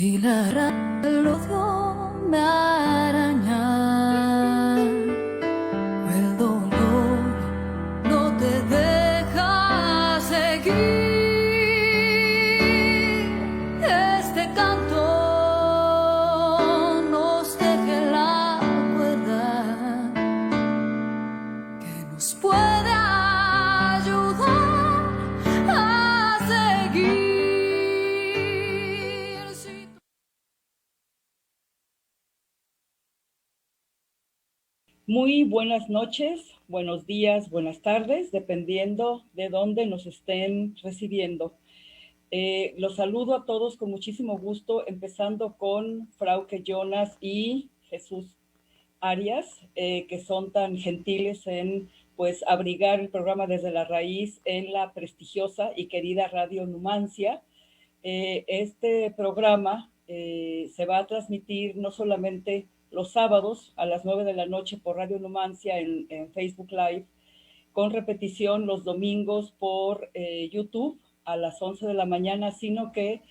Si la radio me araña, el dolor no te deja seguir. Este canto nos teje la cuerda que nos puede ayudar a seguir. Muy buenas noches, buenos días, buenas tardes, dependiendo de dónde nos estén recibiendo. Los saludo a todos con muchísimo gusto, empezando con Frauke Jonas y Jesús Arias, que son tan gentiles en pues abrigar el programa Desde la Raíz en la prestigiosa y querida Radio Numancia. Este programa se va a transmitir no solamente los sábados a las 9 de la noche por Radio Numancia en Facebook Live, con repetición los domingos por YouTube a las 11 de la mañana, sino que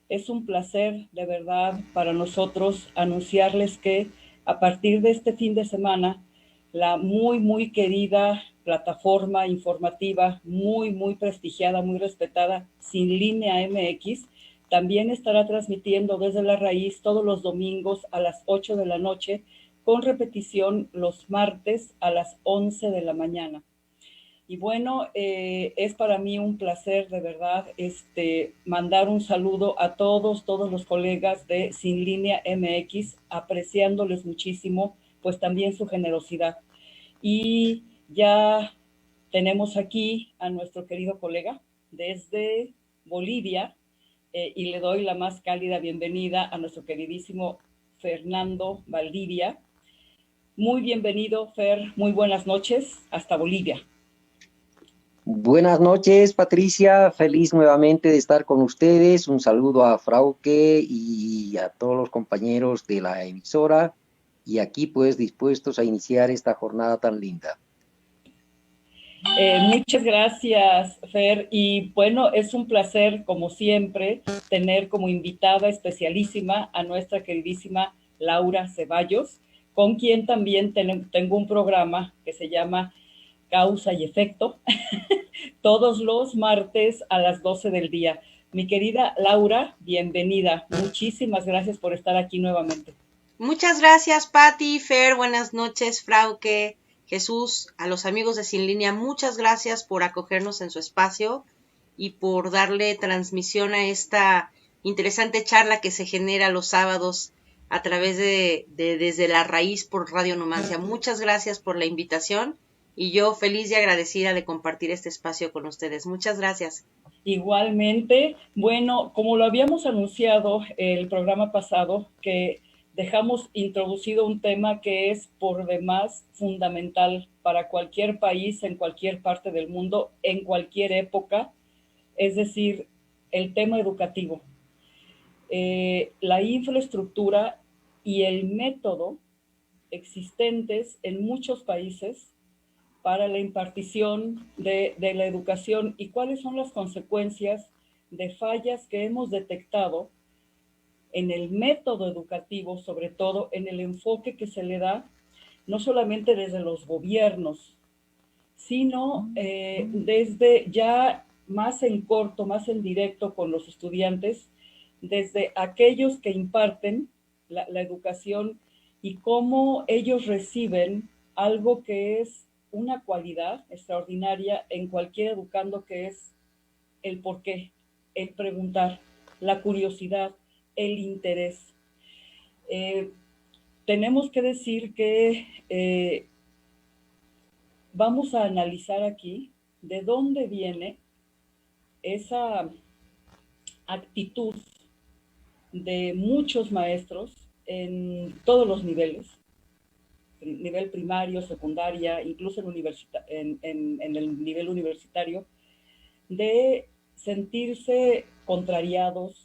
es un placer de verdad para nosotros anunciarles que a partir de este fin de semana, la muy querida plataforma informativa, muy prestigiada, muy respetada, Sin Línea MX, también estará transmitiendo Desde la Raíz todos los domingos a las 8 de la noche, con repetición los martes a las 11 de la mañana. Y bueno, es para mí un placer de verdad mandar un saludo a todos los colegas de Sin Línea MX, apreciándoles muchísimo, pues también su generosidad. Y ya tenemos aquí a nuestro querido colega desde Bolivia, y le doy la más cálida bienvenida a nuestro queridísimo Fernando Valdivia. Muy bienvenido, Fer, muy buenas noches, hasta Bolivia. Buenas noches, Patricia. Feliz nuevamente de estar con ustedes. Un saludo a Frauke y a todos los compañeros de la emisora. Y aquí, pues, dispuestos a iniciar esta jornada tan linda. Muchas gracias, Fer. Y bueno, es un placer, como siempre, tener como invitada especialísima a nuestra queridísima Laura Ceballos, con quien también tengo un programa que se llama Causa y Efecto, todos los martes a las 12 del día. Mi querida Laura, bienvenida. Muchísimas gracias por estar aquí nuevamente. Muchas gracias, Patti, Fer, buenas noches, Frauke, Jesús, a los amigos de Sin Línea, muchas gracias por acogernos en su espacio y por darle transmisión a esta interesante charla que se genera los sábados a través de Desde la Raíz por Radio Numancia. Muchas gracias por la invitación y yo feliz y agradecida de compartir este espacio con ustedes. Muchas gracias. Igualmente, bueno, como lo habíamos anunciado el programa pasado, que dejamos introducido un tema que es por demás fundamental para cualquier país, en cualquier parte del mundo, en cualquier época, es decir, el tema educativo. La infraestructura y el método existentes en muchos países para la impartición de la educación y cuáles son las consecuencias de fallas que hemos detectado en el método educativo, sobre todo en el enfoque que se le da, no solamente desde los gobiernos, sino desde ya más en corto, más en directo con los estudiantes, desde aquellos que imparten la educación y cómo ellos reciben algo que es una cualidad extraordinaria en cualquier educando, que es el por qué, el preguntar, la curiosidad, el interés. Tenemos que decir que vamos a analizar aquí de dónde viene esa actitud de muchos maestros en todos los niveles, nivel primario, secundaria, incluso en el nivel universitario, de sentirse contrariados,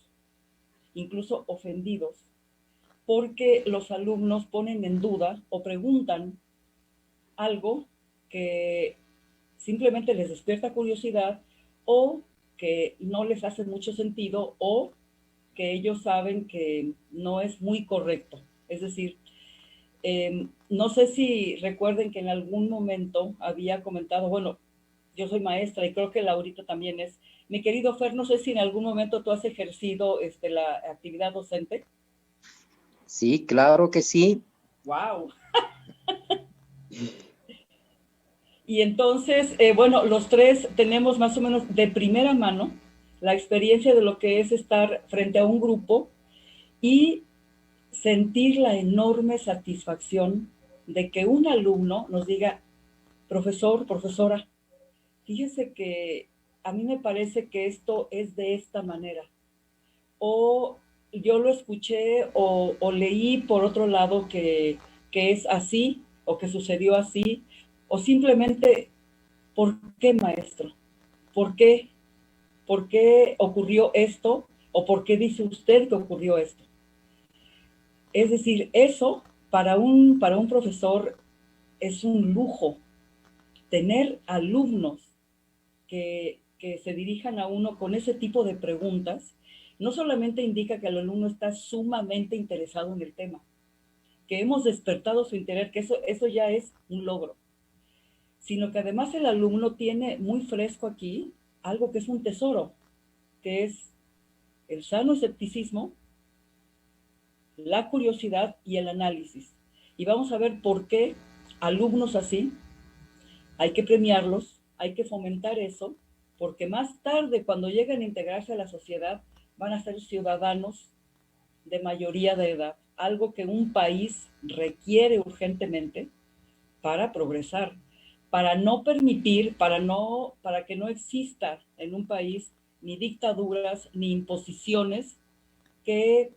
incluso ofendidos, porque los alumnos ponen en duda o preguntan algo que simplemente les despierta curiosidad o que no les hace mucho sentido o que ellos saben que no es muy correcto. Es decir, no sé si recuerden que en algún momento había comentado, bueno, yo soy maestra y creo que Laurita también es. Mi querido Fer, no sé si en algún momento tú has ejercido la actividad docente. Sí, claro que sí. ¡Wow! Y entonces, bueno, los tres tenemos más o menos de primera mano la experiencia de lo que es estar frente a un grupo y sentir la enorme satisfacción de que un alumno nos diga, profesor, profesora, fíjese que a mí me parece que esto es de esta manera. O yo lo escuché o leí por otro lado que es así o que sucedió así. O simplemente, ¿por qué, maestro? ¿Por qué? ¿Por qué ocurrió esto? ¿O por qué dice usted que ocurrió esto? Es decir, eso para un profesor es un lujo. Tener alumnos que se dirijan a uno con ese tipo de preguntas, no solamente indica que el alumno está sumamente interesado en el tema, que hemos despertado su interés, que eso ya es un logro, sino que además el alumno tiene muy fresco aquí algo que es un tesoro, que es el sano escepticismo, la curiosidad y el análisis. Y vamos a ver por qué alumnos así hay que premiarlos, hay que fomentar eso, porque más tarde, cuando lleguen a integrarse a la sociedad, van a ser ciudadanos de mayoría de edad, algo que un país requiere urgentemente para progresar, para no permitir, para que no exista en un país ni dictaduras ni imposiciones que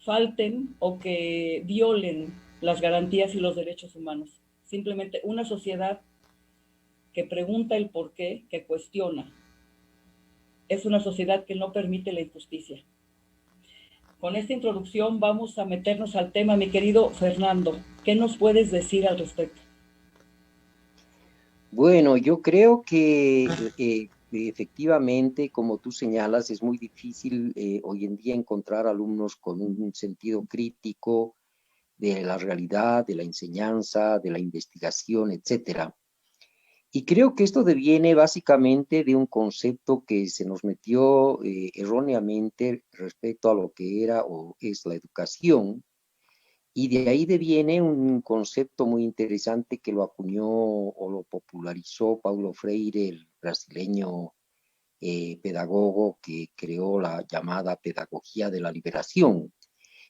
falten o que violen las garantías y los derechos humanos. Simplemente una sociedad que pregunta el por qué, que cuestiona. Es una sociedad que no permite la injusticia. Con esta introducción vamos a meternos al tema, mi querido Fernando. ¿Qué nos puedes decir al respecto? Bueno, yo creo que efectivamente, como tú señalas, es muy difícil hoy en día encontrar alumnos con un sentido crítico de la realidad, de la enseñanza, de la investigación, etcétera. Y creo que esto deviene básicamente de un concepto que se nos metió erróneamente respecto a lo que era o es la educación, y de ahí deviene un concepto muy interesante que lo acuñó o lo popularizó Paulo Freire, el brasileño pedagogo que creó la llamada pedagogía de la liberación.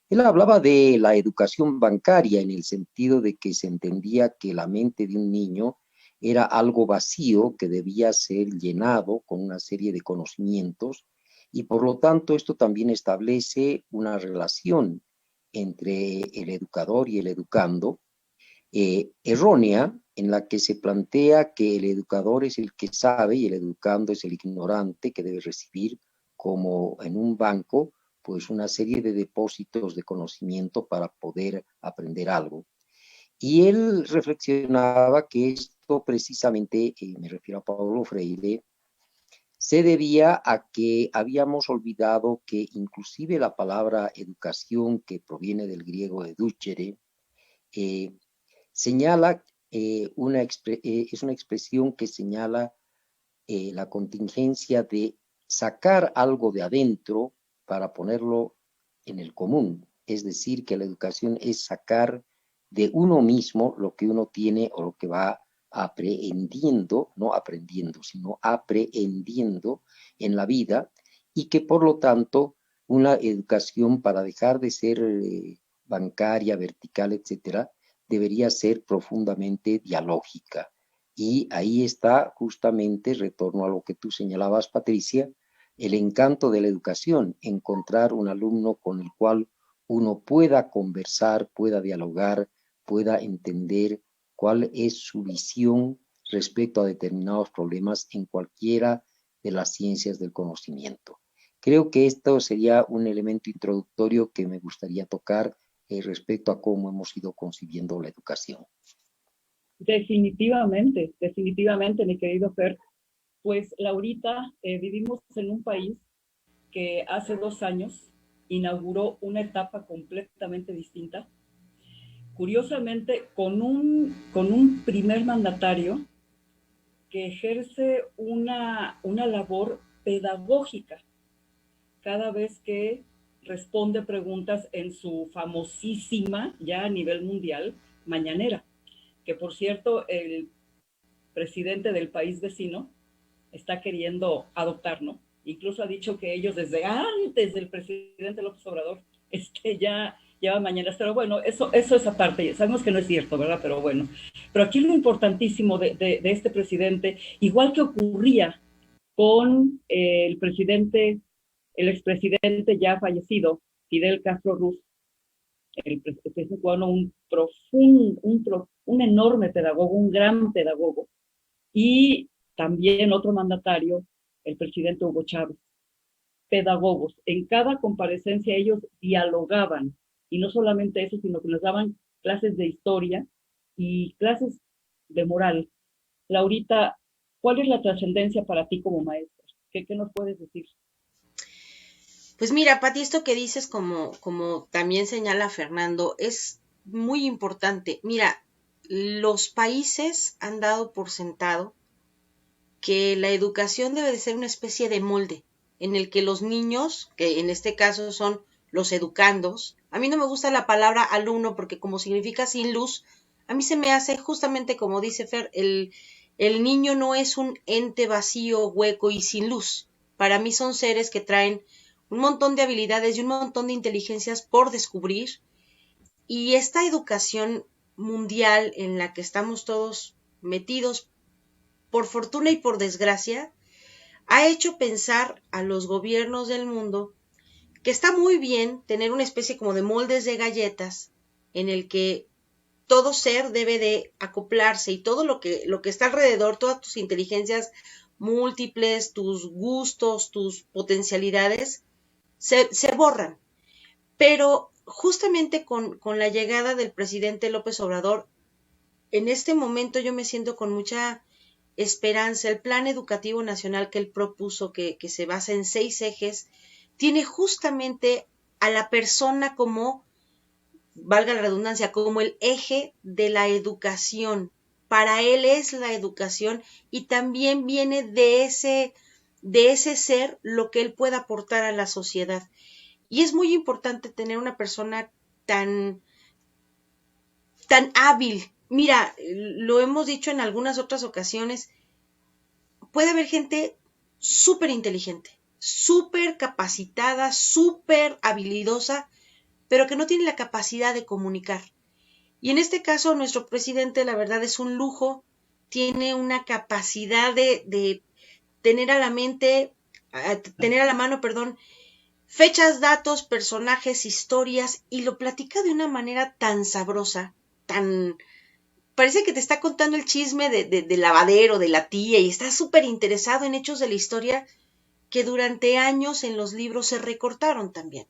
Él hablaba de la educación bancaria en el sentido de que se entendía que la mente de un niño era algo vacío que debía ser llenado con una serie de conocimientos y por lo tanto esto también establece una relación entre el educador y el educando errónea en la que se plantea que el educador es el que sabe y el educando es el ignorante que debe recibir como en un banco pues una serie de depósitos de conocimiento para poder aprender algo. Y él reflexionaba que esto precisamente, me refiero a Paulo Freire, se debía a que habíamos olvidado que inclusive la palabra educación, que proviene del griego educere, eh, señala es una expresión que señala la contingencia de sacar algo de adentro para ponerlo en el común. Es decir, que la educación es sacar de uno mismo lo que uno tiene o lo que va aprehendiendo, no aprendiendo, sino aprehendiendo en la vida y que por lo tanto una educación para dejar de ser bancaria, vertical, etcétera, debería ser profundamente dialógica. Y ahí está justamente, retorno a lo que tú señalabas, Patricia, el encanto de la educación, encontrar un alumno con el cual uno pueda conversar, pueda dialogar, pueda entender cuál es su visión respecto a determinados problemas en cualquiera de las ciencias del conocimiento. Creo que esto sería un elemento introductorio que me gustaría tocar respecto a cómo hemos ido concibiendo la educación. Definitivamente, definitivamente, mi querido Fer. Pues Laurita, vivimos en un país que hace 2 años inauguró una etapa completamente distinta, curiosamente con un primer mandatario que ejerce una labor pedagógica cada vez que responde preguntas en su famosísima, ya a nivel mundial, mañanera, que por cierto el presidente del país vecino está queriendo adoptar, ¿no? Incluso ha dicho que ellos desde antes del presidente López Obrador ya llevan mañanas, pero bueno, eso es aparte, sabemos que no es cierto, ¿verdad? Pero bueno, pero aquí lo importantísimo de este presidente, igual que ocurría con el expresidente ya fallecido, Fidel Castro Ruz, el presidente cubano, un enorme pedagogo, un gran pedagogo, y también otro mandatario, el presidente Hugo Chávez, pedagogos. En cada comparecencia ellos dialogaban, y no solamente eso, sino que les daban clases de historia y clases de moral. Laurita, ¿cuál es la trascendencia para ti como maestra? ¿Qué nos puedes decir? Pues mira, Pati, esto que dices, como también señala Fernando, es muy importante. Mira, los países han dado por sentado que la educación debe de ser una especie de molde en el que los niños, que en este caso son los educandos, a mí no me gusta la palabra alumno porque como significa sin luz, a mí se me hace justamente como dice Fer, el niño no es un ente vacío, hueco y sin luz. Para mí son seres que traen un montón de habilidades y un montón de inteligencias por descubrir, y esta educación mundial en la que estamos todos metidos, por fortuna y por desgracia, ha hecho pensar a los gobiernos del mundo que está muy bien tener una especie como de moldes de galletas en el que todo ser debe de acoplarse y todo lo que está alrededor, todas tus inteligencias múltiples, tus gustos, tus potencialidades, se borran. Pero justamente con la llegada del presidente López Obrador, en este momento yo me siento con mucha esperanza. El Plan Educativo Nacional que él propuso, que se basa en 6 ejes, tiene justamente a la persona como, valga la redundancia, como el eje de la educación. Para él es la educación y también viene de ese ser lo que él pueda aportar a la sociedad. Y es muy importante tener una persona tan hábil. Mira, lo hemos dicho en algunas otras ocasiones, puede haber gente súper inteligente, súper capacitada, súper habilidosa, pero que no tiene la capacidad de comunicar. Y en este caso, nuestro presidente, la verdad, es un lujo, tiene una capacidad de tener a la mano, fechas, datos, personajes, historias, y lo platica de una manera tan sabrosa, parece que te está contando el chisme de lavadero, de la tía, y está súper interesado en hechos de la historia que durante años en los libros se recortaron también.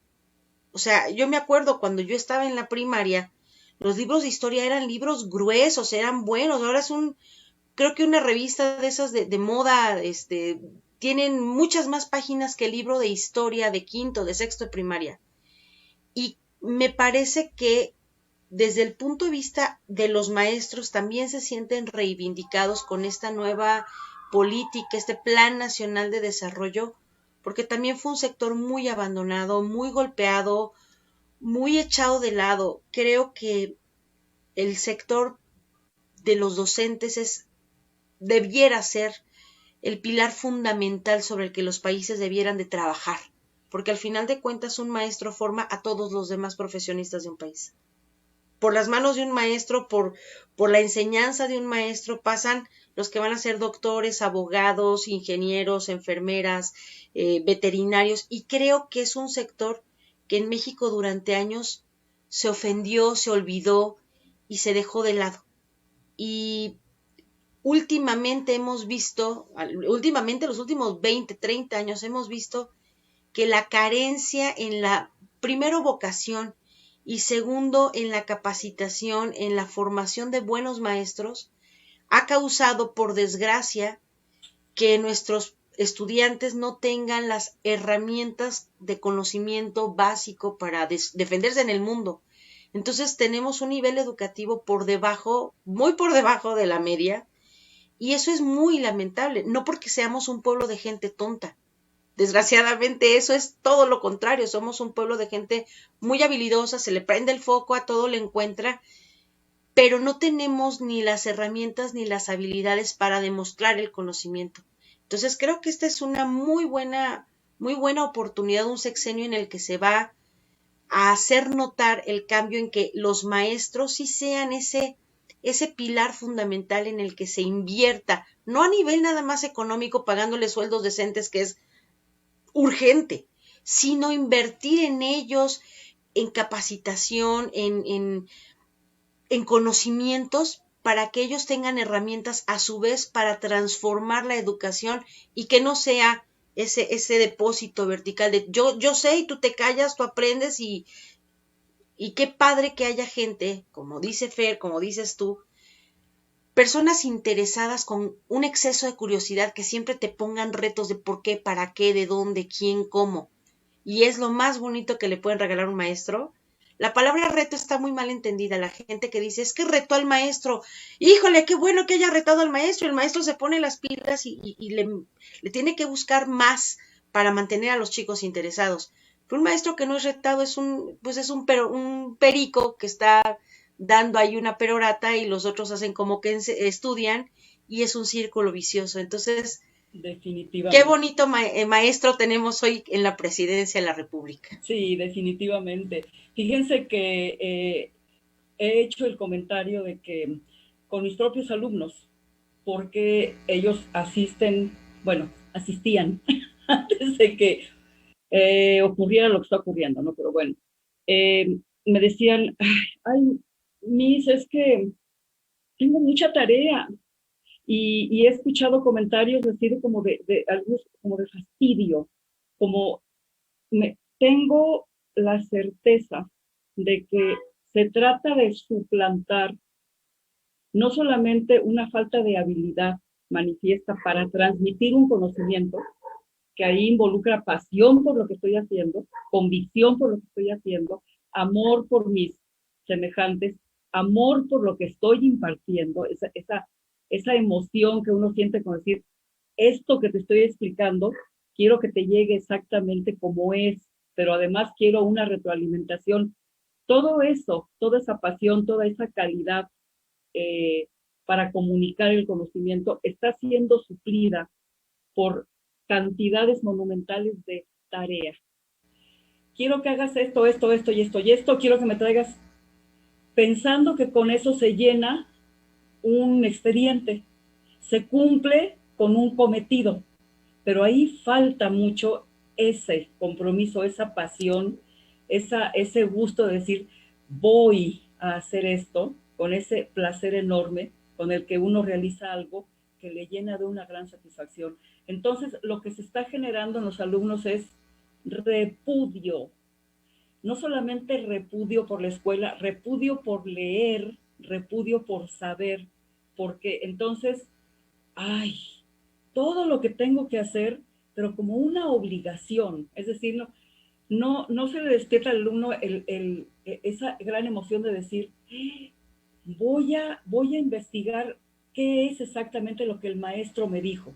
O sea, yo me acuerdo cuando yo estaba en la primaria, los libros de historia eran libros gruesos, eran buenos. Ahora creo que una revista de esas de moda, tienen muchas más páginas que el libro de historia de quinto, de sexto de primaria. Y me parece que desde el punto de vista de los maestros también se sienten reivindicados con esta nueva política, este Plan Nacional de Desarrollo, porque también fue un sector muy abandonado, muy golpeado, muy echado de lado. Creo que el sector de los docentes debiera ser el pilar fundamental sobre el que los países debieran de trabajar, porque al final de cuentas un maestro forma a todos los demás profesionistas de un país. Por las manos de un maestro, por la enseñanza de un maestro pasan los que van a ser doctores, abogados, ingenieros, enfermeras, veterinarios, y creo que es un sector que en México durante años se ofendió, se olvidó y se dejó de lado. Y últimamente los últimos 20, 30 años hemos visto que la carencia en la, primero, vocación, y segundo, en la capacitación, en la formación de buenos maestros, ha causado, por desgracia, que nuestros estudiantes no tengan las herramientas de conocimiento básico para defenderse en el mundo. Entonces tenemos un nivel educativo por debajo, muy por debajo de la media, y eso es muy lamentable, no porque seamos un pueblo de gente tonta. Desgraciadamente eso es todo lo contrario, somos un pueblo de gente muy habilidosa, se le prende el foco, a todo le encuentra, pero no tenemos ni las herramientas ni las habilidades para demostrar el conocimiento. Entonces creo que esta es una muy buena oportunidad, un sexenio en el que se va a hacer notar el cambio en que los maestros sí sean ese pilar fundamental en el que se invierta, no a nivel nada más económico pagándoles sueldos decentes, que es urgente, sino invertir en ellos, en capacitación, en conocimientos para que ellos tengan herramientas a su vez para transformar la educación y que no sea ese depósito vertical de yo sé y tú te callas, tú aprendes y qué padre que haya gente, como dice Fer, como dices tú, personas interesadas con un exceso de curiosidad que siempre te pongan retos de por qué, para qué, de dónde, quién, cómo. Y es lo más bonito que le pueden regalar a un maestro. La palabra reto está muy mal entendida. La gente que dice, es que retó al maestro. Híjole, qué bueno que haya retado al maestro. El maestro se pone las pilas y le tiene que buscar más para mantener a los chicos interesados. Pero un maestro que no es retado es un perico que está dando ahí una perorata y los otros hacen como que estudian y es un círculo vicioso. Entonces, Definitivamente. qué bonito maestro tenemos hoy en la presidencia de la República. Sí, definitivamente. Fíjense que he hecho el comentario de que con mis propios alumnos, porque ellos asistían antes de que ocurriera lo que está ocurriendo, ¿no? Pero bueno, me decían, ay, Miss, es que tengo mucha tarea y he escuchado comentarios así de como de algunos como de fastidio, como tengo la certeza de que se trata de suplantar no solamente una falta de habilidad manifiesta para transmitir un conocimiento, que ahí involucra pasión por lo que estoy haciendo, convicción por lo que estoy haciendo, amor por mis semejantes, amor por lo que estoy impartiendo, esa emoción que uno siente con decir, esto que te estoy explicando, quiero que te llegue exactamente como es, pero además quiero una retroalimentación. Todo eso, toda esa pasión, toda esa calidad para comunicar el conocimiento está siendo suplida por cantidades monumentales de tarea. Quiero que hagas esto, esto, esto y esto y esto, quiero que me traigas, pensando que con eso se llena un expediente, se cumple con un cometido, pero ahí falta mucho ese compromiso, esa pasión, ese gusto de decir, voy a hacer esto con ese placer enorme con el que uno realiza algo que le llena de una gran satisfacción. Entonces, lo que se está generando en los alumnos es repudio, no solamente repudio por la escuela, repudio por leer, repudio por saber, porque entonces, ay, todo lo que tengo que hacer, pero como una obligación, es decir, no se le despierta al alumno esa gran emoción de decir, voy a investigar qué es exactamente lo que el maestro me dijo.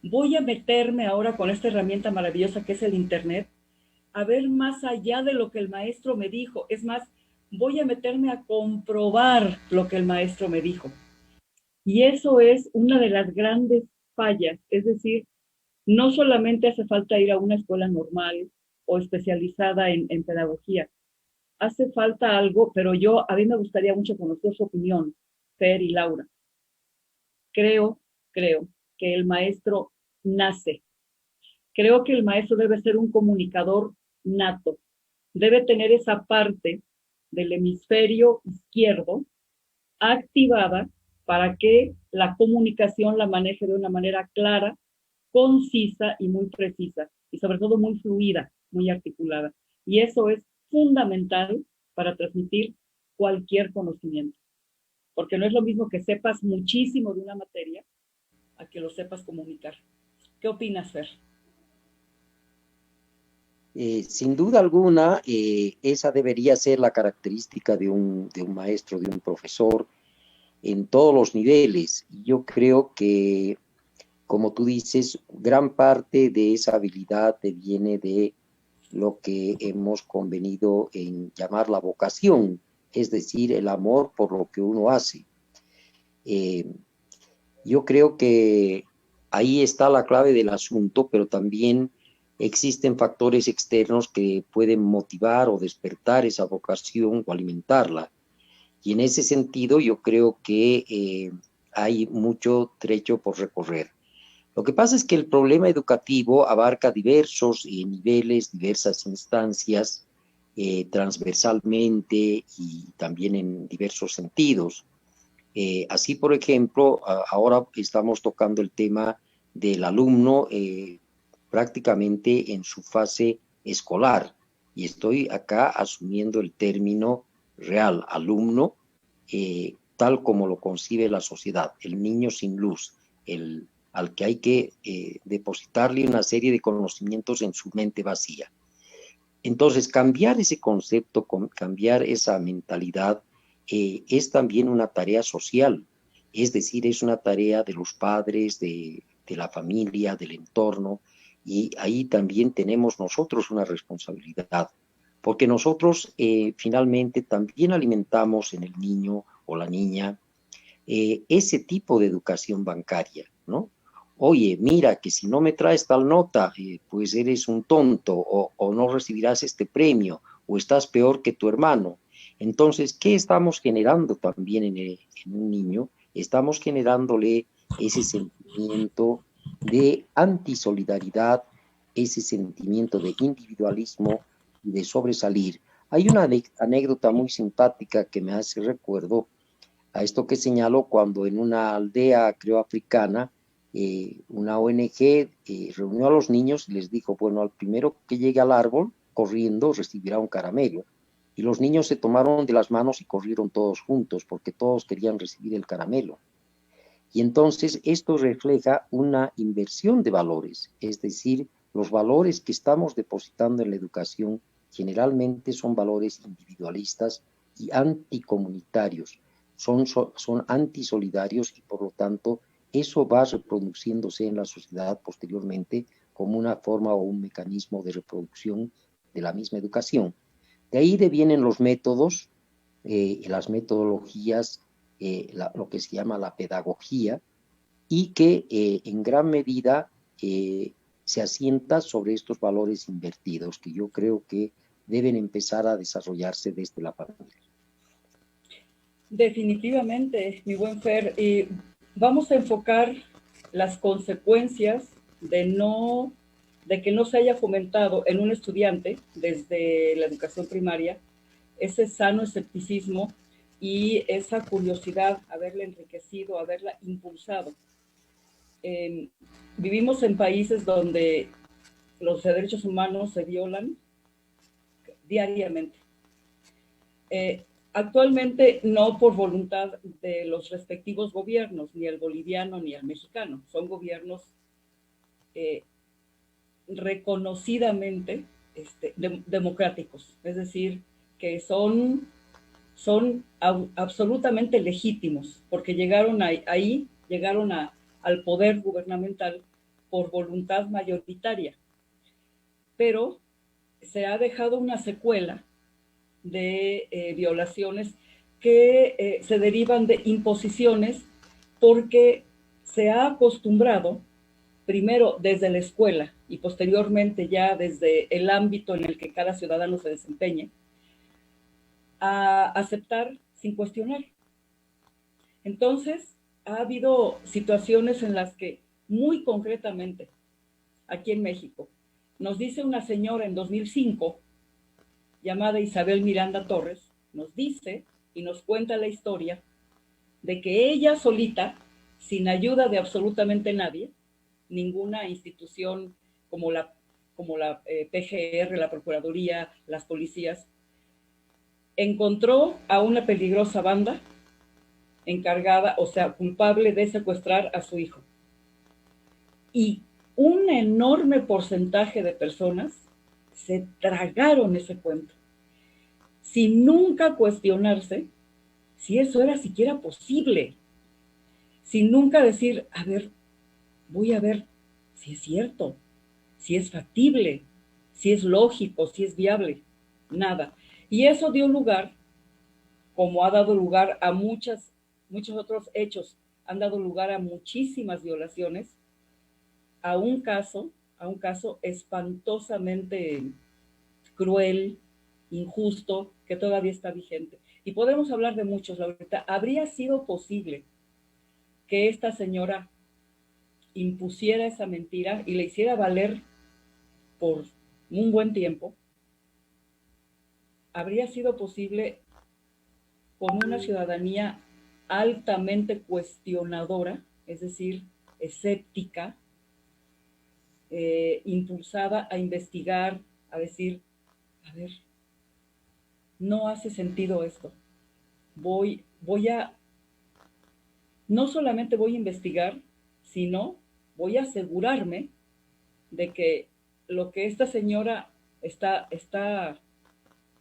Voy a meterme ahora con esta herramienta maravillosa que es el Internet, a ver más allá de lo que el maestro me dijo. Es más, voy a meterme a comprobar lo que el maestro me dijo. Y eso es una de las grandes fallas, es decir, no solamente hace falta ir a una escuela normal o especializada en pedagogía, hace falta algo, pero a mí me gustaría mucho conocer su opinión, Fer y Laura. Creo que el maestro nace. Creo que el maestro debe ser un comunicador nato. Debe tener esa parte del hemisferio izquierdo activada para que la comunicación la maneje de una manera clara, concisa y muy precisa, y sobre todo muy fluida, muy articulada. Y eso es fundamental para transmitir cualquier conocimiento, porque no es lo mismo que sepas muchísimo de una materia a que lo sepas comunicar. ¿Qué opinas, Fer? Sin duda alguna, esa debería ser la característica de un maestro, de un profesor, en todos los niveles. Yo creo que, como tú dices, gran parte de esa habilidad viene de lo que hemos convenido en llamar la vocación, es decir, el amor por lo que uno hace. Eh, yo creo que ahí está la clave del asunto, pero también existen factores externos que pueden motivar o despertar esa vocación o alimentarla. Y en ese sentido yo creo que hay mucho trecho por recorrer. Lo que pasa es que el problema educativo abarca diversos niveles, diversas instancias, transversalmente y también en diversos sentidos. Así, por ejemplo, ahora estamos tocando el tema del alumno prácticamente en su fase escolar. Y estoy acá asumiendo el término real, alumno, tal como lo concibe la sociedad, el niño sin luz, al que hay que depositarle una serie de conocimientos en su mente vacía. Entonces, cambiar ese concepto, cambiar esa mentalidad, es también una tarea social, es decir, es una tarea de los padres, de la familia, del entorno, y ahí también tenemos nosotros una responsabilidad, porque nosotros finalmente también alimentamos en el niño o la niña ese tipo de educación bancaria, ¿no? Oye, mira, que si no me traes tal nota, pues eres un tonto o no recibirás este premio o estás peor que tu hermano. Entonces, ¿qué estamos generando también en un niño? Estamos generándole ese sentimiento de antisolidaridad, ese sentimiento de individualismo y de sobresalir. Hay una anécdota muy simpática que me hace recuerdo a esto que señalo cuando en una aldea, creo, africana, una ONG reunió a los niños y les dijo, bueno, al primero que llegue al árbol, corriendo, recibirá un caramelo. Y los niños se tomaron de las manos y corrieron todos juntos, porque todos querían recibir el caramelo. Y entonces esto refleja una inversión de valores, es decir, los valores que estamos depositando en la educación generalmente son valores individualistas y anticomunitarios, son antisolidarios y por lo tanto eso va reproduciéndose en la sociedad posteriormente como una forma o un mecanismo de reproducción de la misma educación. De ahí devienen los métodos, las metodologías, lo que se llama la pedagogía, y que en gran medida se asienta sobre estos valores invertidos, que yo creo que deben empezar a desarrollarse desde la familia. Definitivamente, mi buen Fer, vamos a enfocar las consecuencias de que no se haya fomentado en un estudiante desde la educación primaria ese sano escepticismo y esa curiosidad, haberla enriquecido, haberla impulsado. Vivimos en países donde los derechos humanos se violan diariamente. Actualmente no por voluntad de los respectivos gobiernos, ni el boliviano ni el mexicano, son gobiernos reconocidamente democráticos, es decir, que son absolutamente legítimos, porque llegaron ahí llegaron al poder gubernamental por voluntad mayoritaria, pero se ha dejado una secuela de violaciones que se derivan de imposiciones porque se ha acostumbrado, primero desde la escuela y posteriormente ya desde el ámbito en el que cada ciudadano se desempeñe, a aceptar sin cuestionar. Entonces, ha habido situaciones en las que, muy concretamente, aquí en México, nos dice una señora en 2005, llamada Isabel Miranda Torres, nos dice y nos cuenta la historia de que ella solita, sin ayuda de absolutamente nadie, ninguna institución como la PGR, la Procuraduría, las policías, encontró a una peligrosa banda encargada, o sea, culpable de secuestrar a su hijo. Y un enorme porcentaje de personas se tragaron ese cuento, sin nunca cuestionarse si eso era siquiera posible, sin nunca decir, a ver, voy a ver si es cierto, si es factible, si es lógico, si es viable, nada. Y eso dio lugar, como ha dado lugar a muchos otros hechos, han dado lugar a muchísimas violaciones, a un caso espantosamente cruel, injusto, que todavía está vigente. Y podemos hablar de muchos ahorita. ¿Habría sido posible que esta señora impusiera esa mentira y le hiciera valer por un buen tiempo? ¿Habría sido posible con una ciudadanía altamente cuestionadora, es decir, escéptica, impulsada a investigar, a decir, a ver, no hace sentido esto? No solamente voy a investigar, sino voy a asegurarme de que lo que esta señora está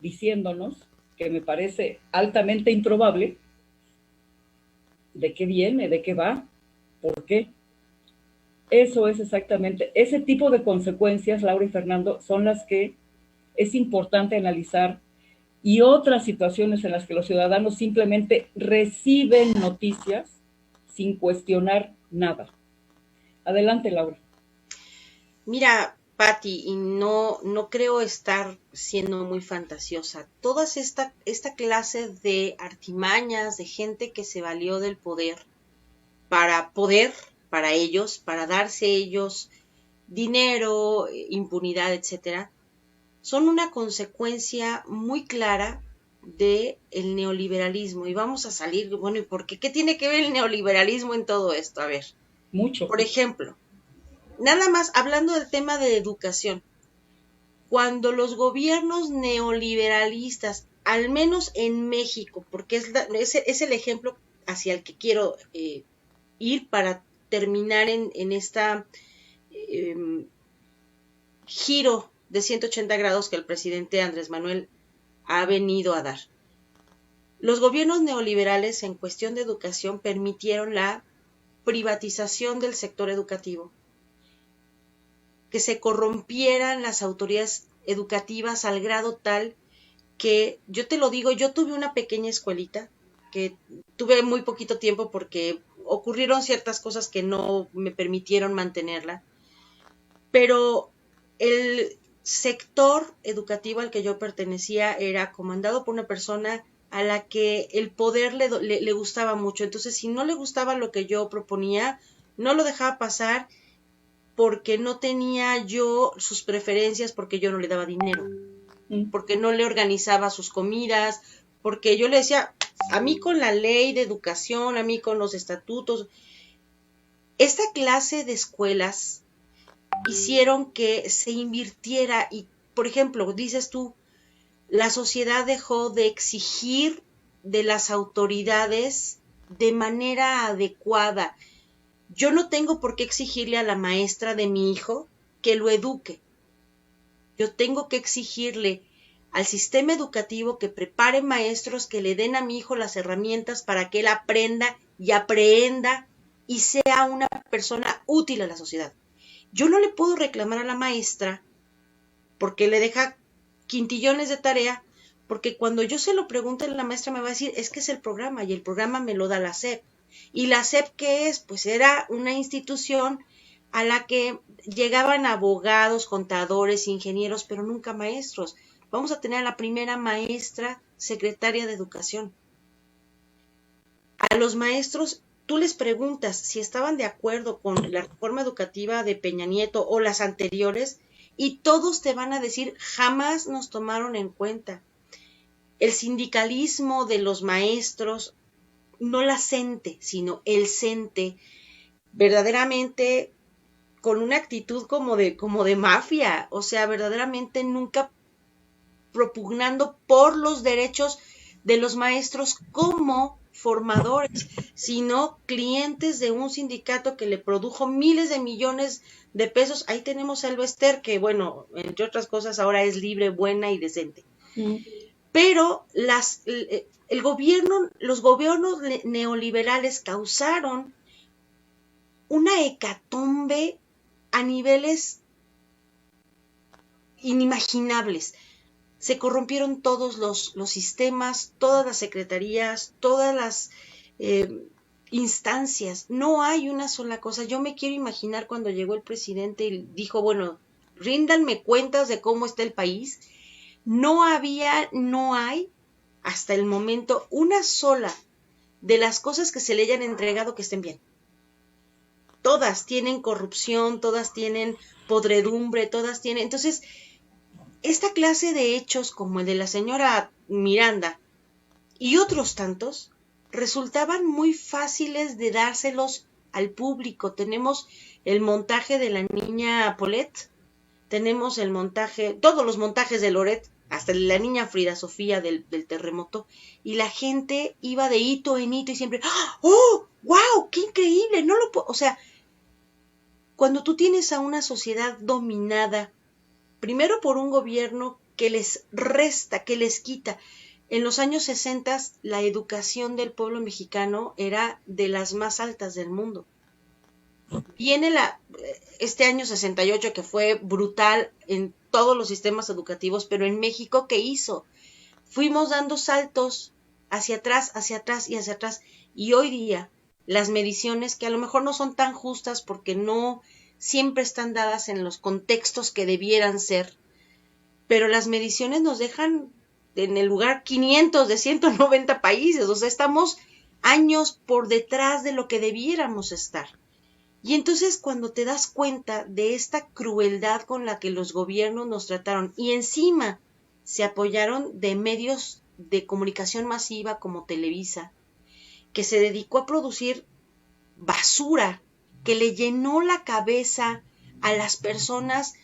diciéndonos, que me parece altamente improbable, ¿de qué viene? ¿De qué va? ¿Por qué? Eso es exactamente, ese tipo de consecuencias, Laura y Fernando, son las que es importante analizar, y otras situaciones en las que los ciudadanos simplemente reciben noticias sin cuestionar nada. Adelante, Laura. Mira, Patti, y no creo estar siendo muy fantasiosa. Toda esta clase de artimañas, de gente que se valió del poder, para ellos, para darse ellos dinero, impunidad, etcétera, son una consecuencia muy clara del neoliberalismo. Y vamos a salir, bueno, ¿y por qué? ¿Qué tiene que ver el neoliberalismo en todo esto? A ver. Mucho. Por ejemplo, nada más hablando del tema de educación, cuando los gobiernos neoliberalistas, al menos en México, porque es el ejemplo hacia el que quiero ir para terminar en esta giro de 180 grados que el presidente Andrés Manuel ha venido a dar. Los gobiernos neoliberales en cuestión de educación permitieron la privatización del sector educativo, que se corrompieran las autoridades educativas al grado tal que, yo te lo digo, yo tuve una pequeña escuelita, que tuve muy poquito tiempo porque ocurrieron ciertas cosas que no me permitieron mantenerla, pero el sector educativo al que yo pertenecía era comandado por una persona a la que el poder le gustaba mucho. Entonces, si no le gustaba lo que yo proponía, no lo dejaba pasar porque no tenía yo sus preferencias, porque yo no le daba dinero, porque no le organizaba sus comidas, porque yo le decía, a mí con la ley de educación, a mí con los estatutos. Esta clase de escuelas hicieron que se invirtiera y, por ejemplo, dices tú, la sociedad dejó de exigir de las autoridades de manera adecuada. Yo no tengo por qué exigirle a la maestra de mi hijo que lo eduque. Yo tengo que exigirle al sistema educativo que prepare maestros que le den a mi hijo las herramientas para que él aprenda y aprehenda y sea una persona útil a la sociedad. Yo no le puedo reclamar a la maestra porque le deja quintillones de tarea, porque cuando yo se lo pregunte la maestra me va a decir, es que es el programa y el programa me lo da la SEP. ¿Y la SEP qué es? Pues era una institución a la que llegaban abogados, contadores, ingenieros, pero nunca maestros. Vamos a tener a la primera maestra secretaria de educación. A los maestros, tú les preguntas si estaban de acuerdo con la reforma educativa de Peña Nieto o las anteriores, y todos te van a decir, jamás nos tomaron en cuenta. El sindicalismo de los maestros, no la CENTE, sino el CENTE, verdaderamente con una actitud como de mafia, o sea, verdaderamente nunca propugnando por los derechos de los maestros como formadores, sino clientes de un sindicato que le produjo miles de millones de pesos. Ahí tenemos a Elba Ester, que bueno, entre otras cosas ahora es libre, buena y decente. Pero los gobiernos neoliberales causaron una hecatombe a niveles inimaginables. Se corrompieron todos los sistemas, todas las secretarías, todas las instancias. No hay una sola cosa. Yo me quiero imaginar cuando llegó el presidente y dijo, bueno, ríndanme cuentas de cómo está el país. No hay hasta el momento una sola de las cosas que se le hayan entregado que estén bien. Todas tienen corrupción, todas tienen podredumbre, todas tienen... Entonces, esta clase de hechos como el de la señora Miranda y otros tantos resultaban muy fáciles de dárselos al público. Tenemos el montaje de la niña Paulette, tenemos el montaje, todos los montajes de Loret, hasta la niña Frida Sofía del terremoto, y la gente iba de hito en hito y siempre, ¡oh, wow, qué increíble! No lo puedo, o sea, cuando tú tienes a una sociedad dominada, primero por un gobierno que les resta, que les quita. En los años 60 la educación del pueblo mexicano era de las más altas del mundo. Viene este año 68 que fue brutal en todos los sistemas educativos, pero en México, ¿qué hizo? Fuimos dando saltos hacia atrás y hacia atrás, y hoy día las mediciones, que a lo mejor no son tan justas porque no siempre están dadas en los contextos que debieran ser, pero las mediciones nos dejan en el lugar 500 de 190 países, o sea, estamos años por detrás de lo que debiéramos estar. Y entonces cuando te das cuenta de esta crueldad con la que los gobiernos nos trataron y encima se apoyaron de medios de comunicación masiva como Televisa, que se dedicó a producir basura, que le llenó la cabeza a las personas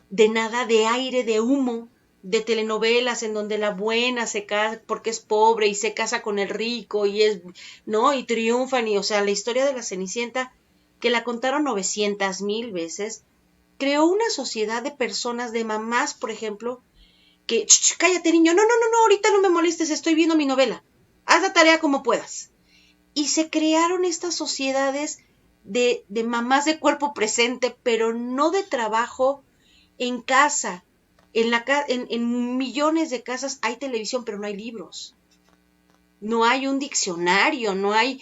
de nada, de aire, de humo, de telenovelas en donde la buena se casa porque es pobre y se casa con el rico y y triunfan, y o sea, la historia de la Cenicienta, que la contaron 900,000 veces, creó una sociedad de personas, de mamás, por ejemplo, que, cállate niño, no, ahorita no me molestes, estoy viendo mi novela, haz la tarea como puedas. Y se crearon estas sociedades de mamás de cuerpo presente, pero no de trabajo en casa. En millones de casas hay televisión, pero no hay libros. No hay un diccionario, no hay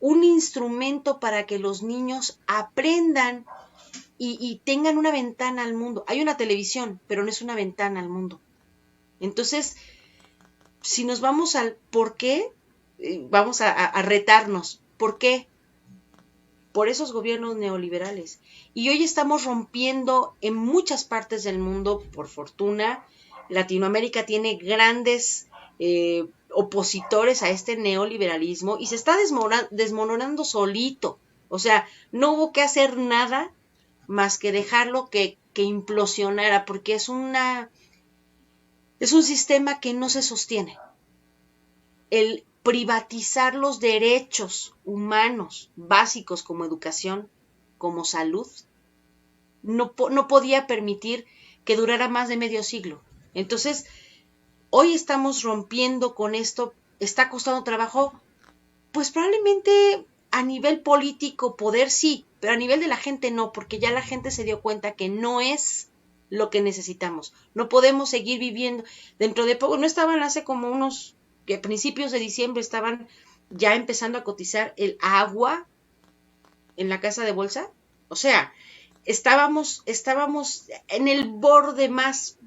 un instrumento para que los niños aprendan y tengan una ventana al mundo. Hay una televisión, pero no es una ventana al mundo. Entonces, si nos vamos al por qué, vamos a retarnos. ¿Por qué? Por esos gobiernos neoliberales. Y hoy estamos rompiendo en muchas partes del mundo, por fortuna. Latinoamérica tiene grandes opositores a este neoliberalismo y se está desmoronando solito. O sea, no hubo que hacer nada más que dejarlo que implosionara, porque es un sistema que no se sostiene. El privatizar los derechos humanos básicos como educación, como salud, no podía permitir que durara más de medio siglo. Entonces, hoy estamos rompiendo con esto, está costando trabajo, pues probablemente a nivel político, poder sí, pero a nivel de la gente no, porque ya la gente se dio cuenta que no es lo que necesitamos. No podemos seguir viviendo. Dentro de poco, no estaban hace como unos que a principios de diciembre estaban ya empezando a cotizar el agua en la casa de bolsa. O sea, estábamos en el borde más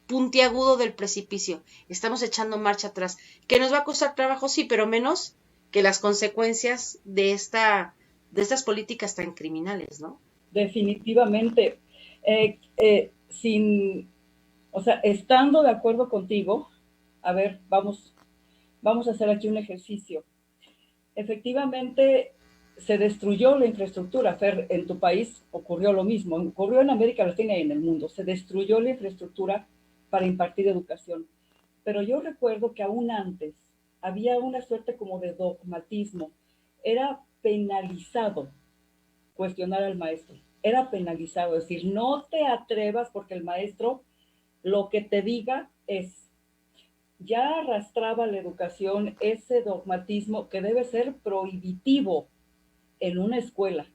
puntiagudo del precipicio. Estamos echando marcha atrás. ¿Que nos va a costar trabajo? Sí, pero menos que las consecuencias de estas políticas tan criminales, ¿no? Definitivamente. Estando de acuerdo contigo, a ver, vamos a hacer aquí un ejercicio. Efectivamente, se destruyó la infraestructura. Fer, en tu país ocurrió lo mismo, ocurrió en América Latina y en el mundo. Se destruyó la infraestructura para impartir educación. Pero yo recuerdo que aún antes, había una suerte como de dogmatismo. Era penalizado cuestionar al maestro. Era penalizado, es decir, no te atrevas porque el maestro lo que te diga es. Ya arrastraba la educación ese dogmatismo que debe ser prohibitivo en una escuela.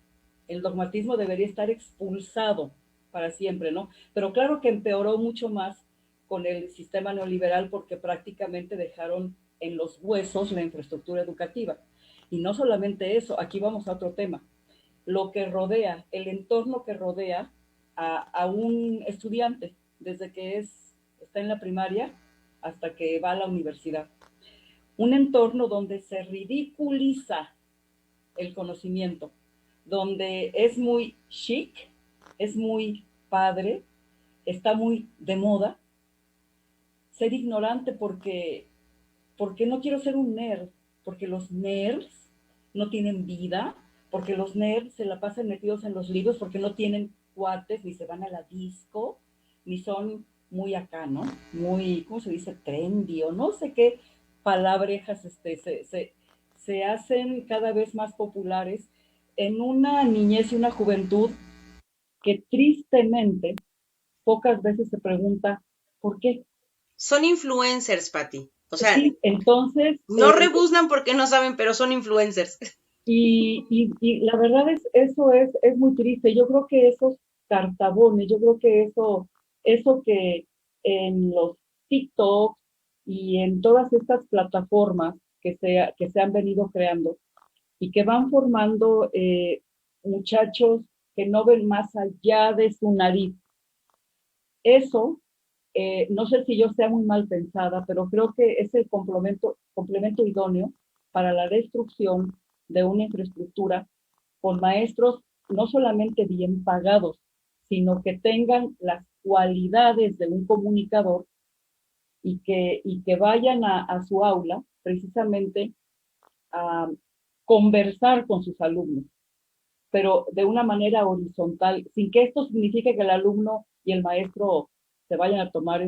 El dogmatismo debería estar expulsado para siempre, ¿no? Pero claro que empeoró mucho más con el sistema neoliberal porque prácticamente dejaron en los huesos la infraestructura educativa. Y no solamente eso, aquí vamos a otro tema. Lo que rodea, el entorno que rodea a un estudiante, desde que está en la primaria hasta que va a la universidad. Un entorno donde se ridiculiza el conocimiento, donde es muy chic, es muy padre, está muy de moda ser ignorante porque no quiero ser un nerd, porque los nerds no tienen vida, porque los nerds se la pasan metidos en los libros, porque no tienen cuates, ni se van a la disco, ni son muy acá, ¿no? Muy, ¿cómo se dice? Trendy, o no sé qué palabrejas se hacen cada vez más populares en una niñez y una juventud que tristemente pocas veces se pregunta, ¿por qué? Son influencers, Pati. O sea, Sí, entonces, no rebuznan porque no saben, pero son influencers. y la verdad es muy triste. Yo creo que esos cartabones, yo creo que eso que en los TikTok y en todas estas plataformas que se han venido creando y que van formando muchachos que no ven más allá de su nariz. Eso, no sé si yo sea muy mal pensada, pero creo que es el complemento idóneo para la destrucción de una infraestructura con maestros no solamente bien pagados, sino que tengan las cualidades de un comunicador y que vayan a su aula precisamente a conversar con sus alumnos, pero de una manera horizontal, sin que esto signifique que el alumno y el maestro se vayan a tomar,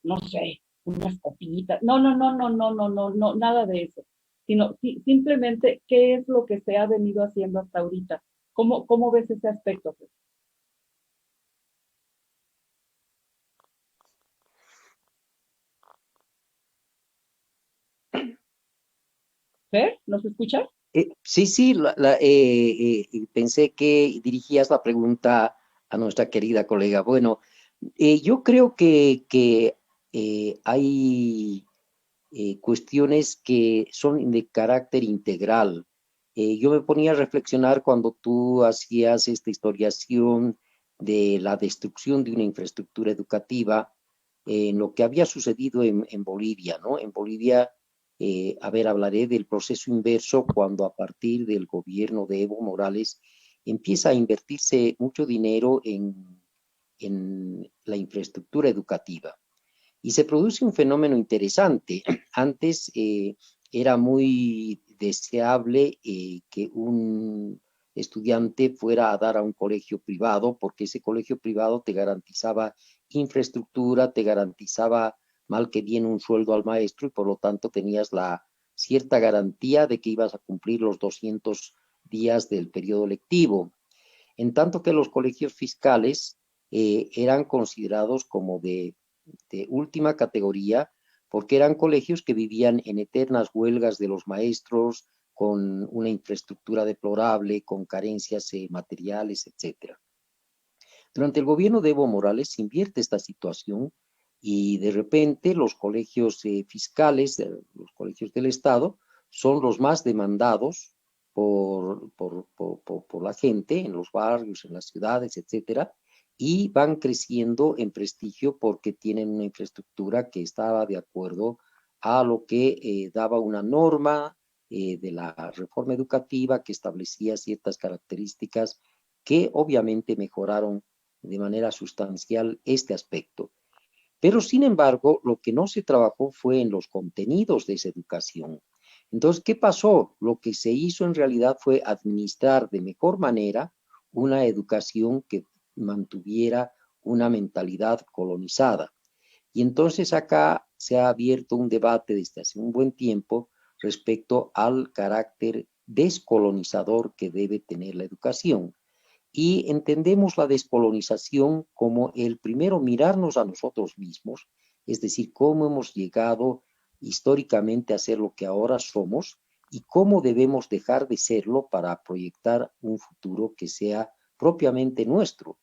no sé, unas copitas. No, no, no, no, no, no, no, no, nada de eso. Sino simplemente qué es lo que se ha venido haciendo hasta ahorita. ¿Cómo ves ese aspecto? ¿Fer? ¿Nos escuchas? Sí, sí, pensé que dirigías la pregunta a nuestra querida colega. Bueno, yo creo que hay cuestiones que son de carácter integral. Yo me ponía a reflexionar cuando tú hacías esta historiación de la destrucción de una infraestructura educativa, en lo que había sucedido en Bolivia, ¿no? En Bolivia, a ver, hablaré del proceso inverso cuando a partir del gobierno de Evo Morales empieza a invertirse mucho dinero en la infraestructura educativa. Y se produce un fenómeno interesante. Antes era muy deseable que un estudiante fuera a dar a un colegio privado, porque ese colegio privado te garantizaba infraestructura, te garantizaba mal que bien un sueldo al maestro y por lo tanto tenías la cierta garantía de que ibas a cumplir los 200 días del periodo lectivo. En tanto que los colegios fiscales eran considerados como de última categoría, porque eran colegios que vivían en eternas huelgas de los maestros, con una infraestructura deplorable, con carencias materiales, etc. Durante el gobierno de Evo Morales se invierte esta situación y de repente los colegios fiscales, los colegios del Estado, son los más demandados por la gente en los barrios, en las ciudades, etcétera, y van creciendo en prestigio porque tienen una infraestructura que estaba de acuerdo a lo que daba una norma de la reforma educativa que establecía ciertas características que obviamente mejoraron de manera sustancial este aspecto. Pero, sin embargo, lo que no se trabajó fue en los contenidos de esa educación. Entonces, ¿qué pasó? Lo que se hizo en realidad fue administrar de mejor manera una educación que mantuviera una mentalidad colonizada. Y entonces acá se ha abierto un debate desde hace un buen tiempo respecto al carácter descolonizador que debe tener la educación. Y entendemos la descolonización como el primero mirarnos a nosotros mismos, es decir, cómo hemos llegado históricamente a ser lo que ahora somos y cómo debemos dejar de serlo para proyectar un futuro que sea propiamente nuestro.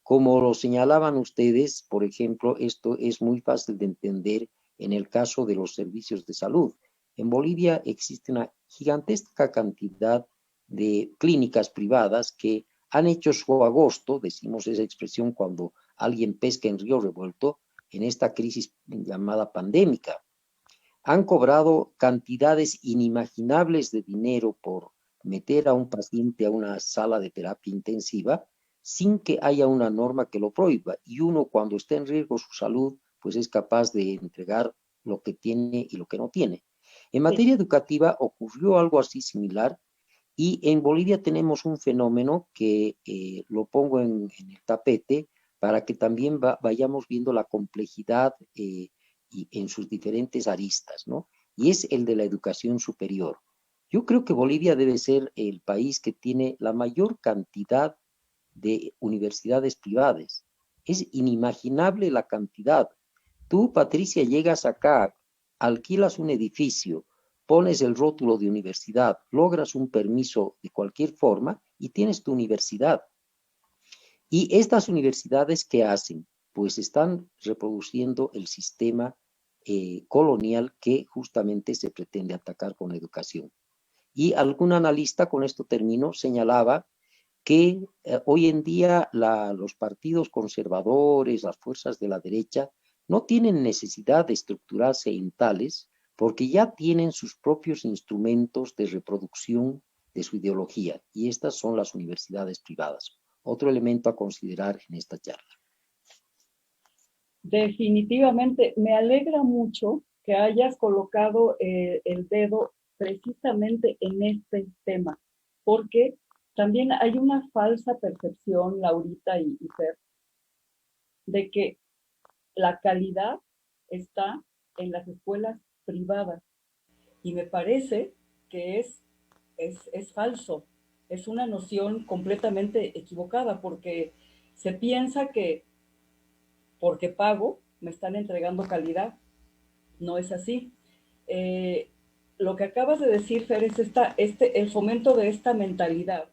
Como lo señalaban ustedes, por ejemplo, esto es muy fácil de entender en el caso de los servicios de salud. En Bolivia existe una gigantesca cantidad de clínicas privadas que han hecho su agosto, decimos esa expresión cuando alguien pesca en río revuelto, en esta crisis llamada pandémica. Han cobrado cantidades inimaginables de dinero por meter a un paciente a una sala de terapia intensiva sin que haya una norma que lo prohíba. Y uno, cuando está en riesgo su salud, pues es capaz de entregar lo que tiene y lo que no tiene. En materia educativa ocurrió algo así similar y en Bolivia tenemos un fenómeno que lo pongo en el tapete para que también vayamos viendo la complejidad y en sus diferentes aristas, ¿no? Y es el de la educación superior. Yo creo que Bolivia debe ser el país que tiene la mayor cantidad de universidades privadas. Es inimaginable la cantidad. Tú, Patricia, llegas acá, alquilas un edificio, pones el rótulo de universidad, logras un permiso de cualquier forma y tienes tu universidad. Y estas universidades, ¿qué hacen? Pues están reproduciendo el sistema colonial que justamente se pretende atacar con la educación. Y algún analista, con esto termino, señalaba que hoy en día los partidos conservadores, las fuerzas de la derecha, no tienen necesidad de estructurarse en tales porque ya tienen sus propios instrumentos de reproducción de su ideología, y estas son las universidades privadas. Otro elemento a considerar en esta charla. Definitivamente, me alegra mucho que hayas colocado el dedo precisamente en este tema, porque también hay una falsa percepción, Laurita y Fer, de que la calidad está en las escuelas privadas. Y me parece que es falso, es una noción completamente equivocada, porque se piensa que porque pago me están entregando calidad. No es así. Lo que acabas de decir, Fer, es el fomento de esta mentalidad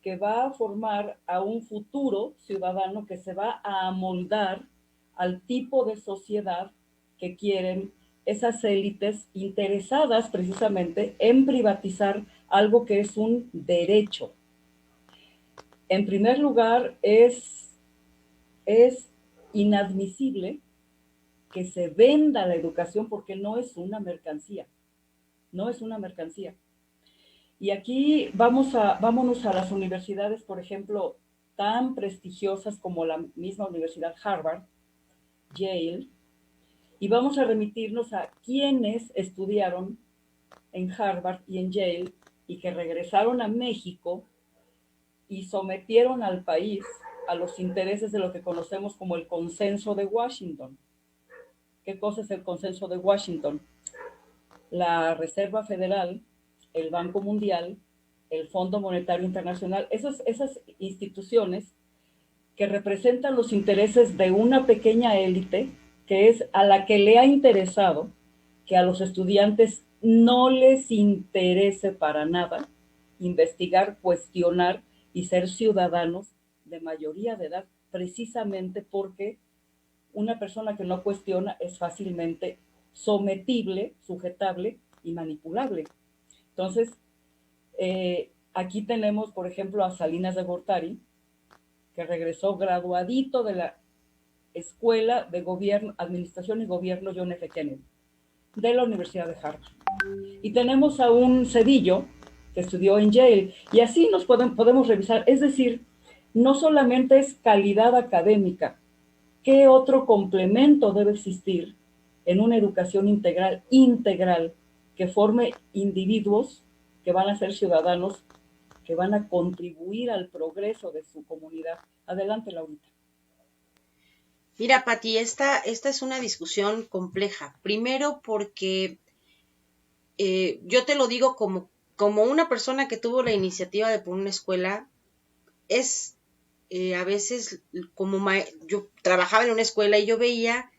que va a formar a un futuro ciudadano que se va a amoldar al tipo de sociedad que quieren esas élites interesadas precisamente en privatizar algo que es un derecho. En primer lugar, es inadmisible que se venda la educación porque no es una mercancía. No es una mercancía. Y aquí vámonos a las universidades, por ejemplo, tan prestigiosas como la misma Universidad Harvard, Yale, y vamos a remitirnos a quienes estudiaron en Harvard y en Yale y que regresaron a México y sometieron al país a los intereses de lo que conocemos como el Consenso de Washington. ¿Qué cosa es el Consenso de Washington? La Reserva Federal, el Banco Mundial, el Fondo Monetario Internacional, esas instituciones que representan los intereses de una pequeña élite que es a la que le ha interesado que a los estudiantes no les interese para nada investigar, cuestionar y ser ciudadanos de mayoría de edad, precisamente porque una persona que no cuestiona es fácilmente sometible, sujetable y manipulable. Entonces, aquí tenemos, por ejemplo, a Salinas de Gortari, que regresó graduadito de la Escuela de Gobierno, Administración y Gobierno John F. Kennedy, de la Universidad de Harvard. Y tenemos a un Cedillo, que estudió en Yale, y así nos podemos revisar. Es decir, no solamente es calidad académica, ¿qué otro complemento debe existir en una educación integral, que forme individuos que van a ser ciudadanos, que van a contribuir al progreso de su comunidad? Adelante, Laurita. Mira, Pati, esta es una discusión compleja. Primero porque yo te lo digo como una persona que tuvo la iniciativa de poner una escuela, es a veces yo trabajaba en una escuela y yo veía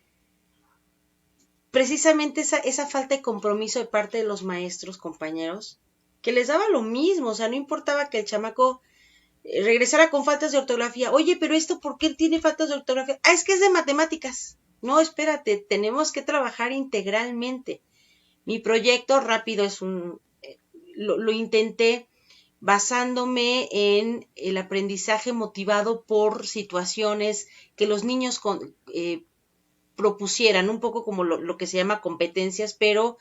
precisamente esa falta de compromiso de parte de los maestros, compañeros, que les daba lo mismo, o sea, no importaba que el chamaco regresara con faltas de ortografía. Oye, pero esto, ¿por qué tiene faltas de ortografía? Ah, es que es de matemáticas. No, espérate, tenemos que trabajar integralmente. Mi proyecto rápido lo intenté basándome en el aprendizaje motivado por situaciones que los niños propusieran, un poco como lo que se llama competencias, pero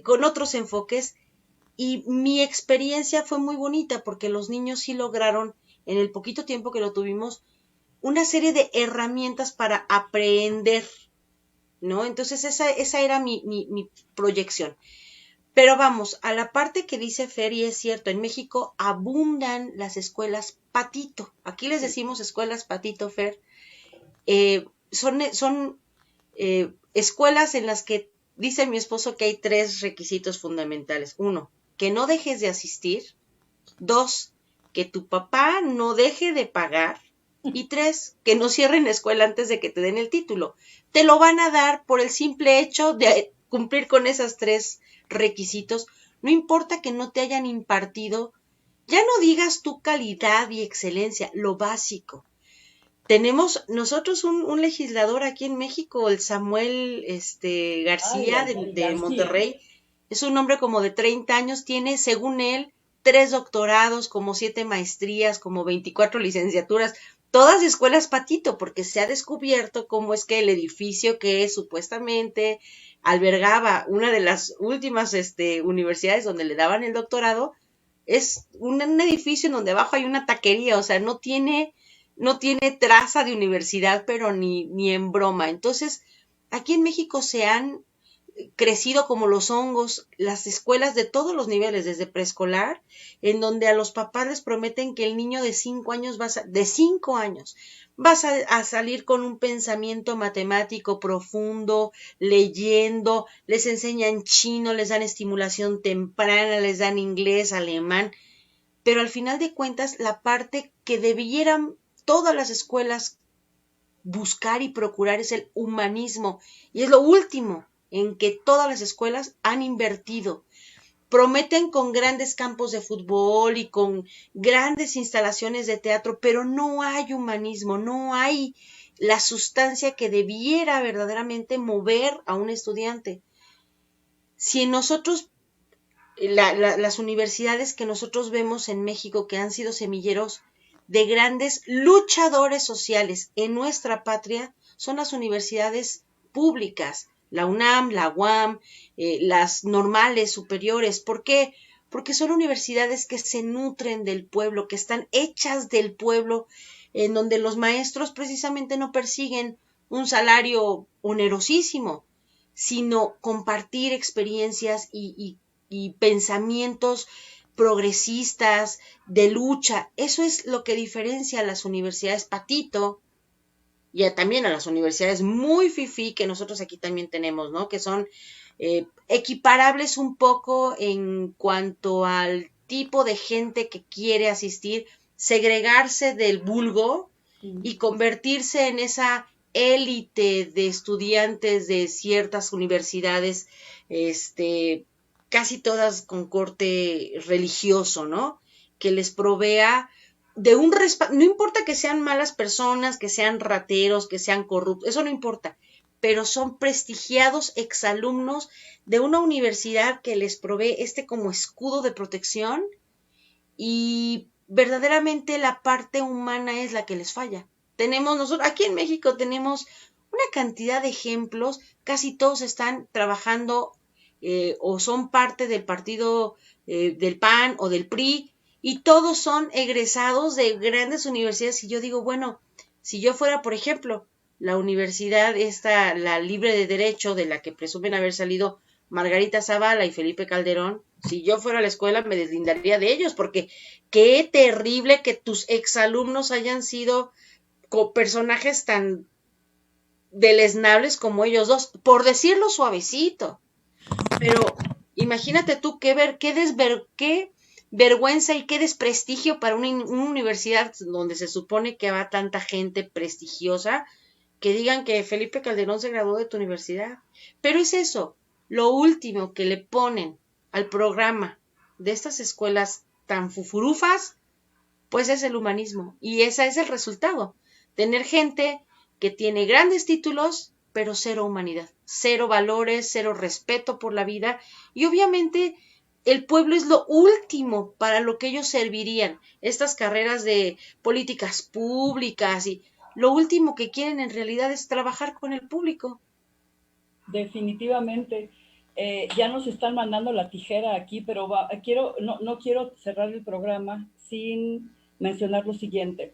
con otros enfoques. Y mi experiencia fue muy bonita porque los niños sí lograron, en el poquito tiempo que lo tuvimos, una serie de herramientas para aprender, ¿no? Entonces esa era mi proyección. Pero vamos, a la parte que dice Fer, y es cierto, en México abundan las escuelas patito. Aquí les decimos escuelas patito, Fer. Son escuelas en las que dice mi esposo que hay 3 requisitos fundamentales. 1, que no dejes de asistir. 2, que tu papá no deje de pagar. Y 3, que no cierren la escuela antes de que te den el título. Te lo van a dar por el simple hecho de cumplir con esos 3 requisitos. No importa que no te hayan impartido, ya no digas tu calidad y excelencia, lo básico. Tenemos nosotros un legislador aquí en México, el Samuel García de Monterrey. Es un hombre como de 30 años, tiene, según él, 3 doctorados, como 7 maestrías, como 24 licenciaturas, todas de escuelas patito, porque se ha descubierto cómo es que el edificio que supuestamente albergaba una de las últimas universidades donde le daban el doctorado, es un edificio en donde abajo hay una taquería, o sea, no tiene traza de universidad, pero ni en broma. Entonces, aquí en México se han crecido como los hongos las escuelas de todos los niveles, desde preescolar, en donde a los papás les prometen que el niño de 5 años vas a salir con un pensamiento matemático profundo, leyendo, les enseñan chino, les dan estimulación temprana, les dan inglés, alemán, pero al final de cuentas la parte que debieran todas las escuelas buscar y procurar es el humanismo, y es lo último en que todas las escuelas han invertido. Prometen con grandes campos de fútbol y con grandes instalaciones de teatro, pero no hay humanismo, no hay la sustancia que debiera verdaderamente mover a un estudiante. Si nosotros, las universidades que nosotros vemos en México, que han sido semilleros de grandes luchadores sociales en nuestra patria, son las universidades públicas, la UNAM, la UAM, las normales superiores. ¿Por qué? Porque son universidades que se nutren del pueblo, que están hechas del pueblo, en donde los maestros precisamente no persiguen un salario onerosísimo, sino compartir experiencias y pensamientos progresistas, de lucha. Eso es lo que diferencia a las universidades patito y también a las universidades muy fifí que nosotros aquí también tenemos, ¿no? Que son equiparables un poco en cuanto al tipo de gente que quiere asistir, segregarse del vulgo y convertirse en esa élite de estudiantes de ciertas universidades, casi todas con corte religioso, ¿no? Que les provea de un respaldo, no importa que sean malas personas, que sean rateros, que sean corruptos, eso no importa, pero son prestigiados exalumnos de una universidad que les provee como escudo de protección, y verdaderamente la parte humana es la que les falla. Nosotros aquí en México tenemos una cantidad de ejemplos, casi todos están trabajando o son parte del partido del PAN o del PRI, y todos son egresados de grandes universidades. Y yo digo, bueno, si yo fuera, por ejemplo, la universidad la libre de derecho, de la que presumen haber salido Margarita Zavala y Felipe Calderón, si yo fuera a la escuela me deslindaría de ellos, porque qué terrible que tus exalumnos hayan sido personajes tan deleznables como ellos dos, por decirlo suavecito. Pero imagínate tú qué vergüenza y qué desprestigio para una universidad donde se supone que va tanta gente prestigiosa, que digan que Felipe Calderón se graduó de tu universidad. Pero es eso, lo último que le ponen al programa de estas escuelas tan fufurufas, pues es el humanismo. Y ese es el resultado. Tener gente que tiene grandes títulos, pero cero humanidad, cero valores, cero respeto por la vida. Y obviamente el pueblo es lo último para lo que ellos servirían. Estas carreras de políticas públicas y lo último que quieren en realidad es trabajar con el público. Definitivamente. Ya nos están mandando la tijera aquí, pero no quiero cerrar el programa sin mencionar lo siguiente.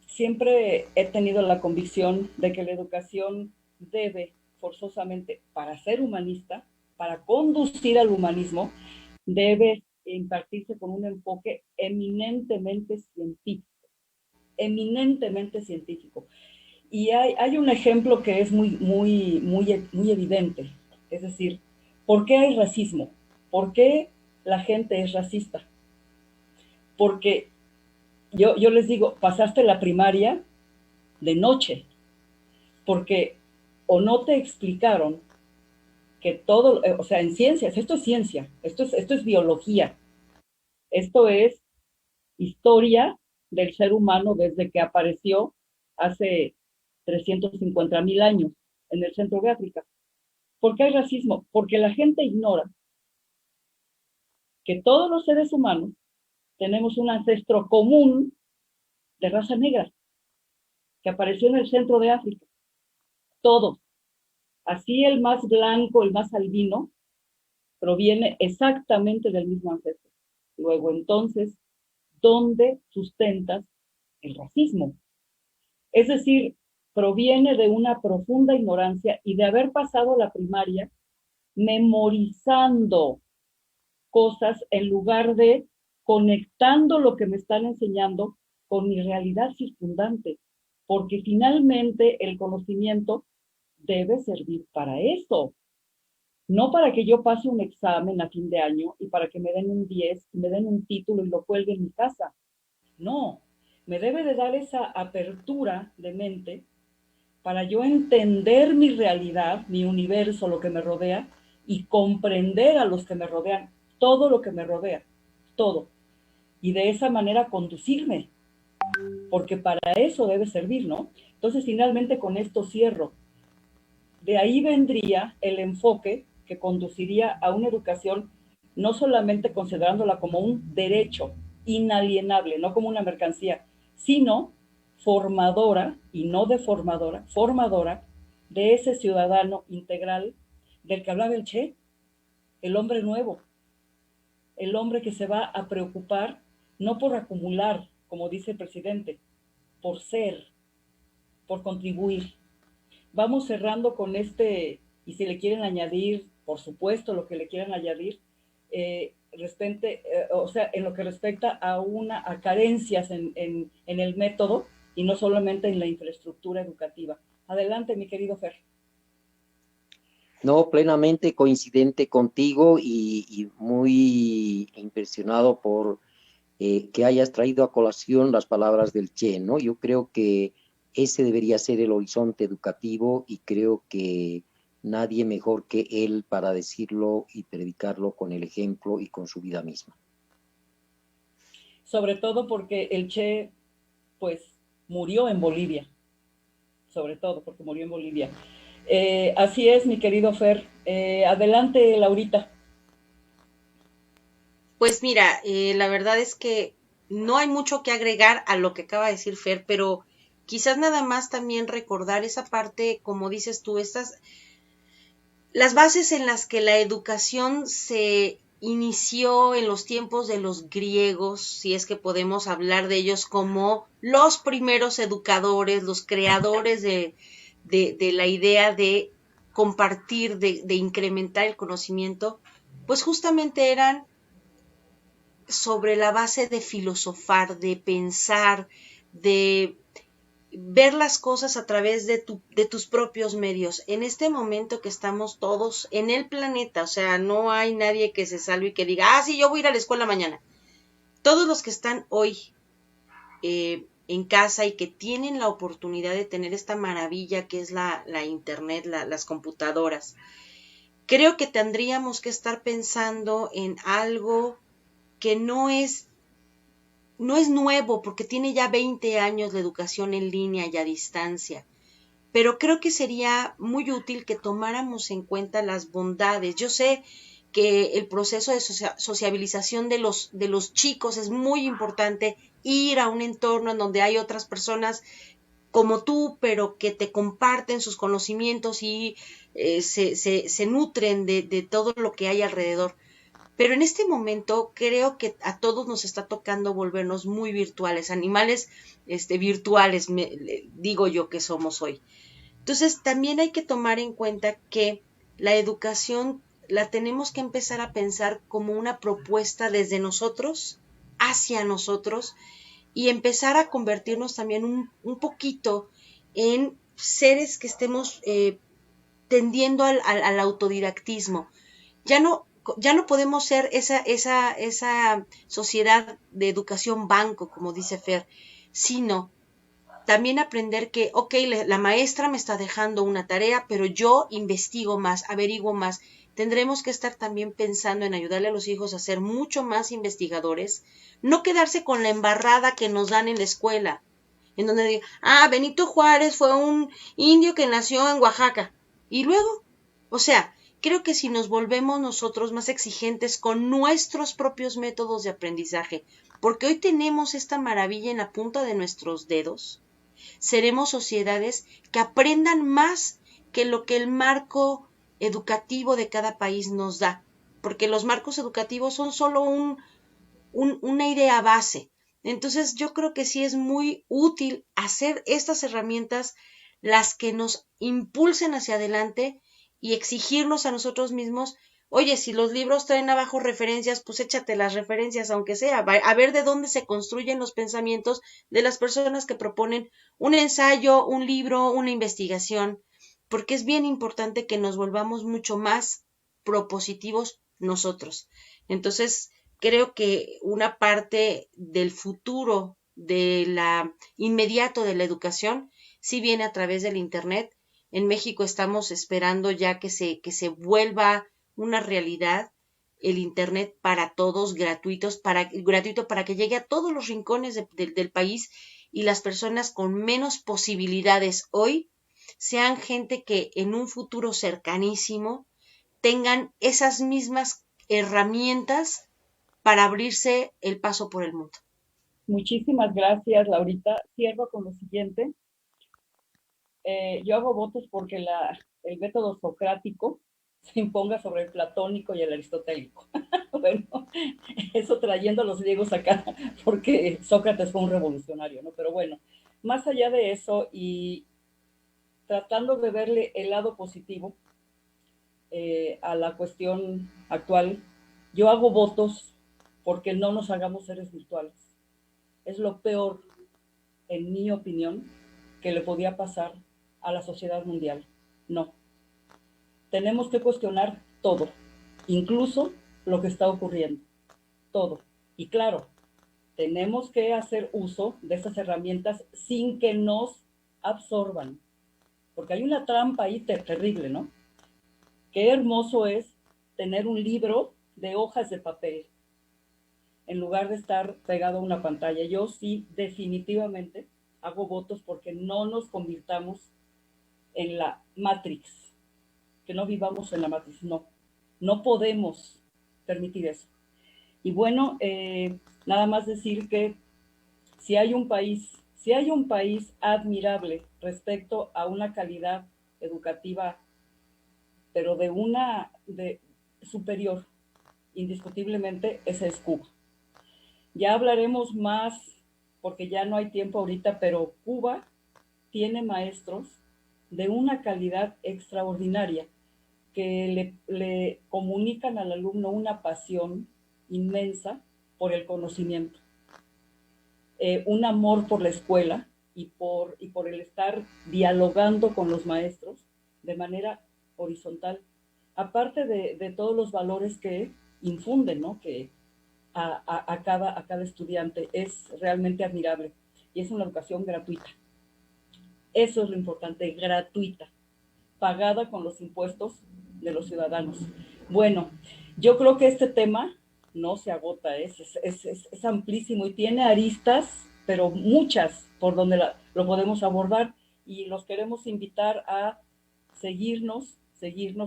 Siempre he tenido la convicción de que la educación debe forzosamente, para ser humanista, para conducir al humanismo, debe impartirse con un enfoque eminentemente científico. Eminentemente científico. Y hay un ejemplo que es muy evidente. Es decir, ¿por qué hay racismo? ¿Por qué la gente es racista? Porque yo les digo, pasaste la primaria de noche, porque o no te explicaron que todo, o sea, en ciencias, esto es ciencia, esto es biología, esto es historia del ser humano desde que apareció hace 350,000 años en el centro de África. ¿Por qué hay racismo? Porque la gente ignora que todos los seres humanos tenemos un ancestro común de raza negra que apareció en el centro de África. Todos. Así el más blanco, el más albino, proviene exactamente del mismo ancestro. Luego, entonces, ¿dónde sustentas el racismo? Es decir, proviene de una profunda ignorancia y de haber pasado la primaria memorizando cosas en lugar de conectando lo que me están enseñando con mi realidad circundante, porque finalmente el conocimiento debe servir para eso, no para que yo pase un examen a fin de año y para que me den un 10 y me den un título y lo cuelgue en mi casa. No, me debe de dar esa apertura de mente para yo entender mi realidad, mi universo, lo que me rodea, y comprender a los que me rodean, todo lo que me rodea, todo. Y de esa manera conducirme, porque para eso debe servir, ¿no? Entonces, finalmente con esto cierro. De ahí vendría el enfoque que conduciría a una educación no solamente considerándola como un derecho inalienable, no como una mercancía, sino formadora y no deformadora, formadora de ese ciudadano integral del que hablaba el Che, el hombre nuevo, el hombre que se va a preocupar no por acumular, como dice el presidente, por ser, por contribuir. Vamos cerrando con y si le quieren añadir, por supuesto, lo que le quieran añadir, o sea, en lo que respecta a carencias en el método y no solamente en la infraestructura educativa. Adelante, mi querido Fer. No, plenamente coincidente contigo y muy impresionado por que hayas traído a colación las palabras del Che, ¿no? Yo creo que ese debería ser el horizonte educativo y creo que nadie mejor que él para decirlo y predicarlo con el ejemplo y con su vida misma. Sobre todo porque el Che, pues, murió en Bolivia. Sobre todo porque murió en Bolivia. Así es, mi querido Fer. Adelante, Laurita. Pues mira, la verdad es que no hay mucho que agregar a lo que acaba de decir Fer, pero quizás nada más también recordar esa parte, como dices tú, las bases en las que la educación se inició en los tiempos de los griegos, si es que podemos hablar de ellos como los primeros educadores, los creadores de la idea de compartir, de incrementar el conocimiento, pues justamente eran sobre la base de filosofar, de pensar, de ver las cosas a través de tus propios medios. En este momento que estamos todos en el planeta, o sea, no hay nadie que se salve y que diga, sí, yo voy a ir a la escuela mañana. Todos los que están hoy en casa y que tienen la oportunidad de tener esta maravilla que es la internet, las computadoras, creo que tendríamos que estar pensando en algo que no es nuevo, porque tiene ya 20 años la educación en línea y a distancia, pero creo que sería muy útil que tomáramos en cuenta las bondades. Yo sé que el proceso de sociabilización de los chicos es muy importante, ir a un entorno en donde hay otras personas como tú, pero que te comparten sus conocimientos y se nutren de todo lo que hay alrededor. Pero en este momento creo que a todos nos está tocando volvernos muy virtuales, animales virtuales, digo yo que somos hoy. Entonces también hay que tomar en cuenta que la educación la tenemos que empezar a pensar como una propuesta desde nosotros, hacia nosotros, y empezar a convertirnos también un poquito en seres que estemos tendiendo al autodidactismo. Ya no podemos ser esa sociedad de educación banco, como dice Fer, sino también aprender que, la maestra me está dejando una tarea, pero yo investigo más, averiguo más. Tendremos que estar también pensando en ayudarle a los hijos a ser mucho más investigadores, no quedarse con la embarrada que nos dan en la escuela, en donde digan, Benito Juárez fue un indio que nació en Oaxaca. Y luego, o sea, creo que si nos volvemos nosotros más exigentes con nuestros propios métodos de aprendizaje, porque hoy tenemos esta maravilla en la punta de nuestros dedos, seremos sociedades que aprendan más que lo que el marco educativo de cada país nos da, porque los marcos educativos son solo una idea base. Entonces yo creo que sí es muy útil hacer estas herramientas las que nos impulsen hacia adelante y exigirnos a nosotros mismos, oye, si los libros traen abajo referencias, pues échate las referencias aunque sea, a ver de dónde se construyen los pensamientos de las personas que proponen un ensayo, un libro, una investigación, porque es bien importante que nos volvamos mucho más propositivos nosotros. Entonces, creo que una parte del futuro de la inmediato de la educación sí viene a través del Internet. En México estamos esperando ya que se vuelva una realidad el Internet para todos, gratuito para que llegue a todos los rincones del país y las personas con menos posibilidades hoy sean gente que en un futuro cercanísimo tengan esas mismas herramientas para abrirse el paso por el mundo. Muchísimas gracias, Laurita. Cierro con lo siguiente. Yo hago votos porque el método socrático se imponga sobre el platónico y el aristotélico. Bueno, eso trayendo a los griegos acá, porque Sócrates fue un revolucionario, ¿no? Pero bueno, más allá de eso y tratando de verle el lado positivo a la cuestión actual, yo hago votos porque no nos hagamos seres virtuales. Es lo peor, en mi opinión, que le podía pasar a la sociedad mundial. No. Tenemos que cuestionar todo, incluso lo que está ocurriendo. Todo. Y claro, tenemos que hacer uso de estas herramientas sin que nos absorban. Porque hay una trampa ahí terrible, ¿no? Qué hermoso es tener un libro de hojas de papel en lugar de estar pegado a una pantalla. Yo sí, definitivamente, hago votos porque no nos convirtamos en la Matrix, que no vivamos en la Matrix, no podemos permitir eso. Y bueno, nada más decir que si hay un país admirable respecto a una calidad educativa, pero de superior, indiscutiblemente, ese es Cuba. Ya hablaremos más, porque ya no hay tiempo ahorita, pero Cuba tiene maestros de una calidad extraordinaria que le comunican al alumno una pasión inmensa por el conocimiento, un amor por la escuela y por el estar dialogando con los maestros de manera horizontal, aparte de todos los valores que infunden, ¿no? Que a cada estudiante es realmente admirable y es una educación gratuita. Eso es lo importante, gratuita, pagada con los impuestos de los ciudadanos. Bueno, yo creo que este tema no se agota, es amplísimo y tiene aristas, pero muchas por donde lo podemos abordar, y los queremos invitar a seguirnos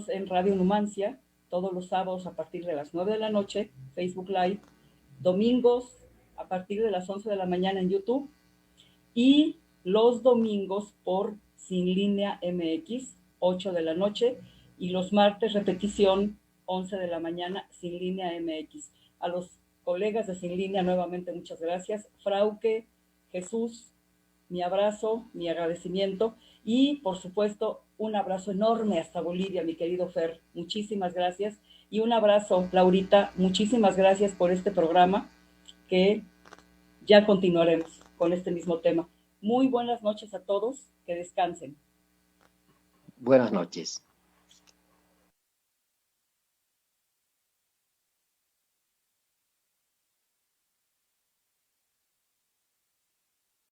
en Radio Numancia todos los sábados a partir de las 9 de la noche, Facebook Live, domingos a partir de las 11 de la mañana en YouTube, y los domingos por Sin Línea MX, 8 de la noche, y los martes repetición, 11 de la mañana, Sin Línea MX. A los colegas de Sin Línea, nuevamente muchas gracias. Frauke, Jesús, mi abrazo, mi agradecimiento, y por supuesto un abrazo enorme hasta Bolivia, mi querido Fer. Muchísimas gracias. Y un abrazo, Laurita, muchísimas gracias por este programa, que ya continuaremos con este mismo tema. Muy buenas noches a todos, que descansen. Buenas noches.